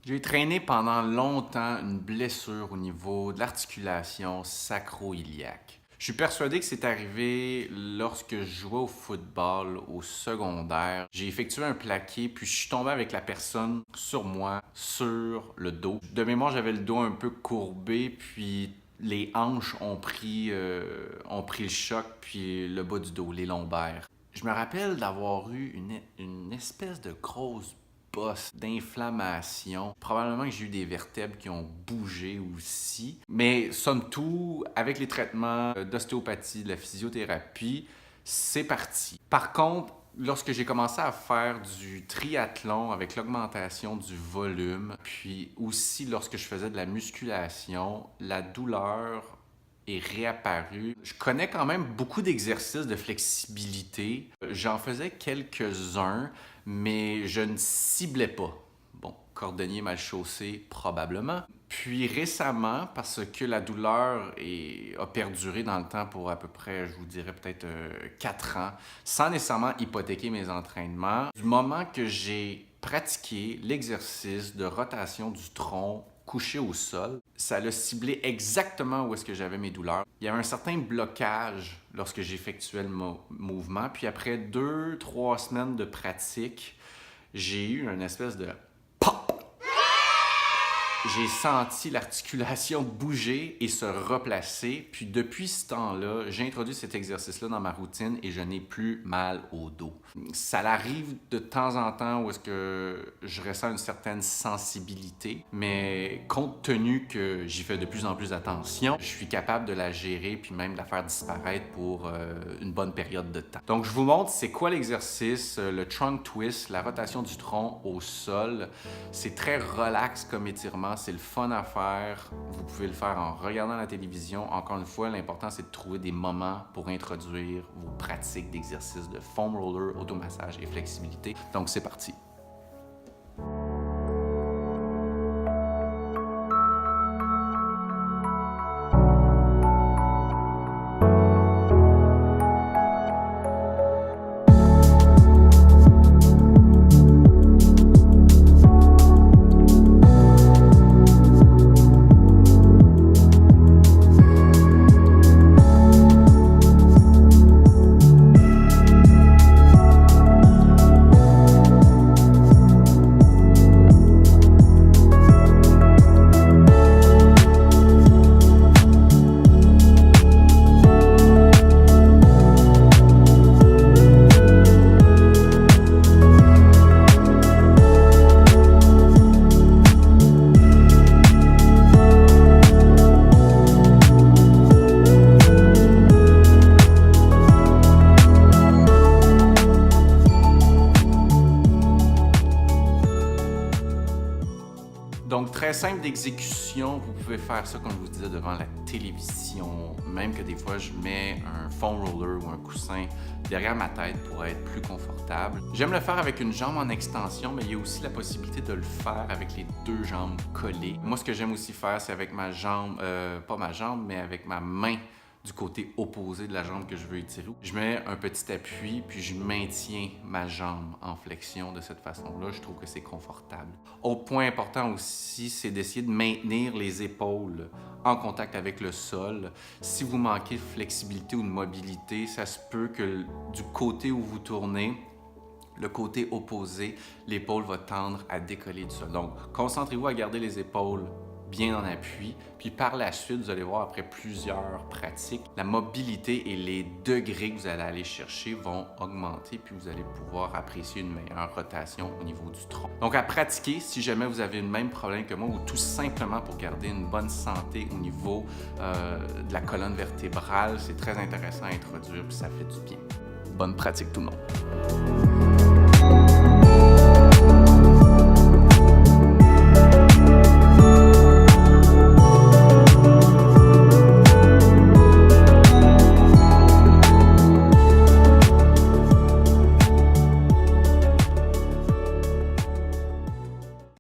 J'ai traîné pendant longtemps une blessure au niveau de l'articulation sacro-iliaque. Je suis persuadé que c'est arrivé lorsque je jouais au football au secondaire. J'ai effectué un plaqué, puis je suis tombé avec la personne sur moi, sur le dos. De mémoire, j'avais le dos un peu courbé, puis les hanches ont pris le choc, puis le bas du dos, les lombaires. Je me rappelle d'avoir eu une espèce de grosse bosse d'inflammation. Probablement que j'ai eu des vertèbres qui ont bougé aussi. Mais somme toute, avec les traitements d'ostéopathie, de la physiothérapie, c'est parti. Par contre, lorsque j'ai commencé à faire du triathlon avec l'augmentation du volume, puis aussi lorsque je faisais de la musculation, la douleur est réapparue. Je connais quand même beaucoup d'exercices de flexibilité. J'en faisais quelques-uns, mais je ne ciblais pas. Bon, cordonnier mal chaussé, probablement. Puis récemment, parce que la douleur a perduré dans le temps pour à peu près, je vous dirais peut-être 4 ans, sans nécessairement hypothéquer mes entraînements, du moment que j'ai pratiqué l'exercice de rotation du tronc couché au sol, ça l'a ciblé exactement où est-ce que j'avais mes douleurs. Il y avait un certain blocage lorsque j'effectuais le mouvement, puis après 2-3 semaines de pratique, j'ai eu une espèce de pop! J'ai senti l'articulation bouger et se replacer, puis depuis ce temps-là, j'ai introduit cet exercice-là dans ma routine et je n'ai plus mal au dos. Ça arrive de temps en temps où est-ce que je ressens une certaine sensibilité, mais compte tenu que j'y fais de plus en plus attention, je suis capable de la gérer puis même de la faire disparaître pour une bonne période de temps. Donc je vous montre c'est quoi l'exercice, le trunk twist, la rotation du tronc au sol. C'est très relax comme étirement. C'est le fun à faire. Vous pouvez le faire en regardant la télévision. Encore une fois, l'important, c'est de trouver des moments pour introduire vos pratiques d'exercice de foam roller, automassage et flexibilité. Donc, c'est parti. Donc, très simple d'exécution, vous pouvez faire ça, comme je vous disais, devant la télévision, même que des fois, je mets un foam roller ou un coussin derrière ma tête pour être plus confortable. J'aime le faire avec une jambe en extension, mais il y a aussi la possibilité de le faire avec les 2 jambes collées. Moi, ce que j'aime aussi faire, c'est avec ma jambe, pas ma jambe, mais avec ma main du côté opposé de la jambe que je veux étirer. Je mets un petit appui, puis je maintiens ma jambe en flexion de cette façon-là. Je trouve que c'est confortable. Autre point important aussi, c'est d'essayer de maintenir les épaules en contact avec le sol. Si vous manquez de flexibilité ou de mobilité, ça se peut que du côté où vous tournez, le côté opposé, l'épaule va tendre à décoller du sol. Donc, concentrez-vous à garder les épaules bien en appui, puis par la suite, vous allez voir après plusieurs pratiques, la mobilité et les degrés que vous allez aller chercher vont augmenter, puis vous allez pouvoir apprécier une meilleure rotation au niveau du tronc. Donc à pratiquer si jamais vous avez le même problème que moi ou tout simplement pour garder une bonne santé au niveau de la colonne vertébrale, c'est très intéressant à introduire, puis ça fait du bien. Bonne pratique tout le monde!